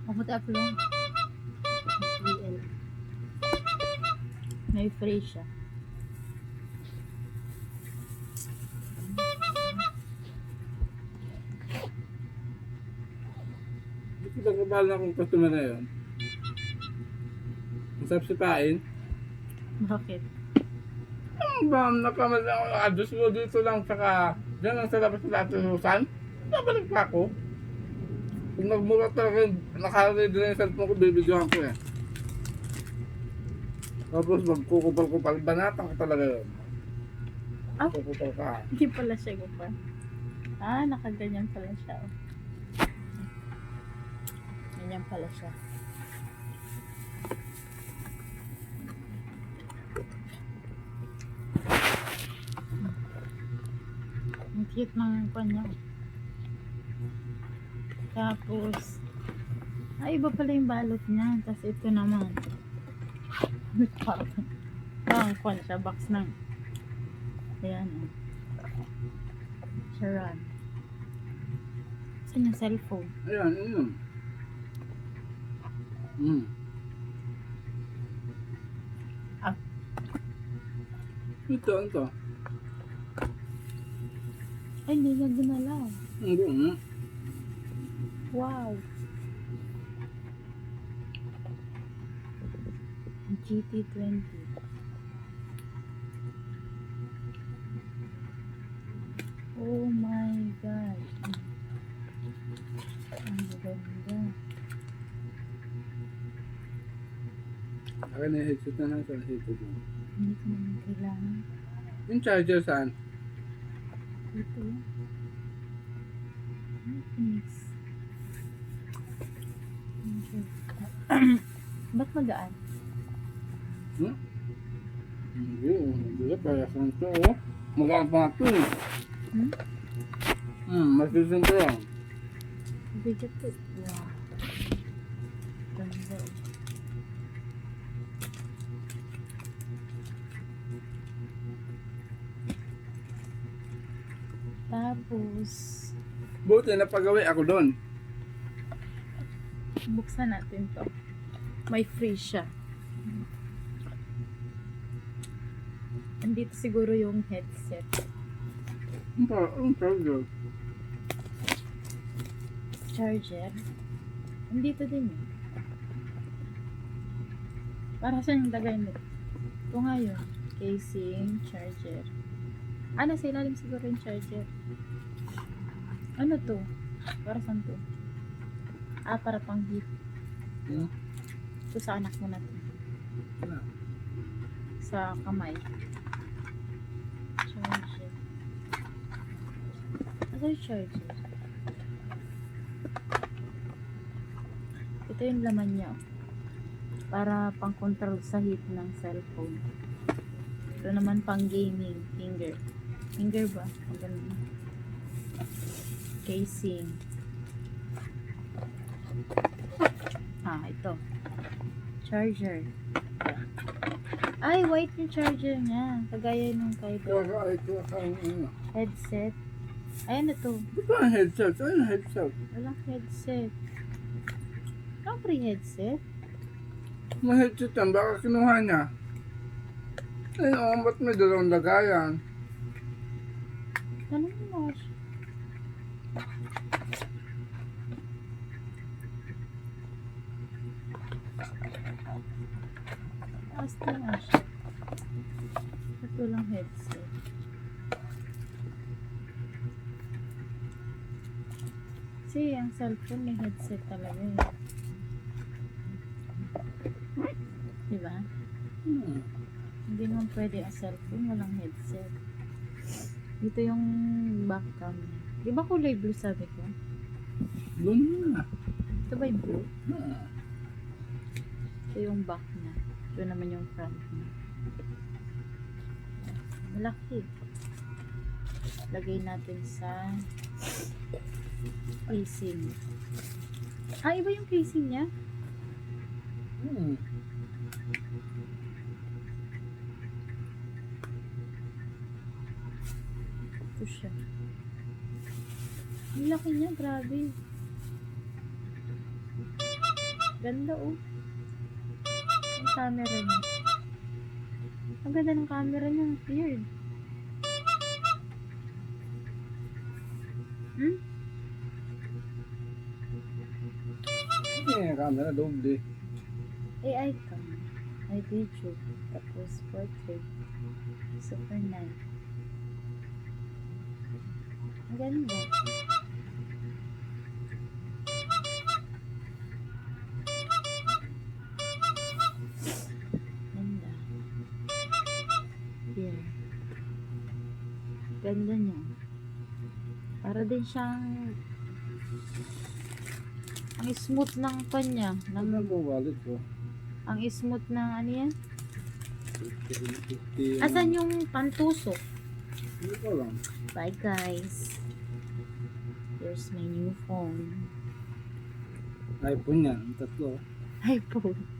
Mabuti aplo. SBL. May free siya. Dito nagbabahala akong customer na yun. Ang sarap sipain. Bakit? Ang ba, nakamal ako, ados mo dito lang, saka dyan lang sa labas sa Atususan. Nabalik pa ako. Kung nagmura talaga, nakaready na yung cellphone ko, bibidyohan ko eh. Tapos magkukupal-kupal, banatan ko talaga yun. Ah? Kukupal ka. Hindi pala siya gupa. Ah, nakaganyan pala siya. Oh. Ganyan pala siya. Ang cute ng kanya. Tapos, iba pala yung balot niya. Tapos ito naman. Parang kwan siya. Box ng ayan o. Sharon. Saan yung cellphone? Ayan, yun. Ah. Ito. Ay, hindi niya ginalaw. Hindi nga. Wow. GT20. Oh my God. Ang ganda. Akin na yung headset na nasa headset mo. Hindi ko naman kailangan. Yung charger saan? Ito. Nice. Ba't magaan? Hindi, kaya kang ito, oh. Magaan pa nga ito, eh. Masisin ko lang. Bigat to. Wow. Ganda. Tapos, Buti napagawi ako doon. buksan natin to. May free siya. Andito siguro yung headset. Ang charger. Charger. Andito din yun. Para saan yung lagay nito? Ito nga yun. Casing, charger. Nasa ilalim siguro yung charger. Ano to? Para saan to? Para pang heat. Ito sa anak mo na to. Sa kamay. Charger. Ito yung charger. Ito yung laman niya. Para pang control sa heat ng cellphone. Ito naman pang gaming. Finger. Finger ba? Ganun. Casing. Ito. Charger. Ay, white yung charger niya. Kagaya nung kay Dor. Headset. Ayan na to. Di ba ang headset? Ano headset? Walang headset. Ang free headset? May headset yan, baka kinuha niya. Ay, ba't may dalawang lagayan? Ano mo siya? Basta nga siya. Ito lang headset. Kasi ang cellphone may headset talaga eh. Diba? Hindi naman pwede ang cellphone walang headset. Dito yung back cam. Di ba kulay blue sabi ko? Doon na. Ito ba yung blue? Ito yung back na. Ito naman yung front na. Malaki. Lagay natin sa casing. Iba yung casing niya? Ito siya. Ang laki niya, grabe. Ganda oh. Ang camera niya. Ang ganda ng camera niya. Weird. Hmm? Hindi nga camera, doble. AI cam. May video. Tapos portrait. Super nice. Ang ganda. Ganda. Yeah. Ganda niya. Para din siyang ang smooth ng kanya. Ano Ng, mo wallet ko? ang smooth ng ano yan? 50. Asan yung pantusok? Hindi ko lang. Bye guys. Here's my new phone. iPhone yan, tatlo. iPhone.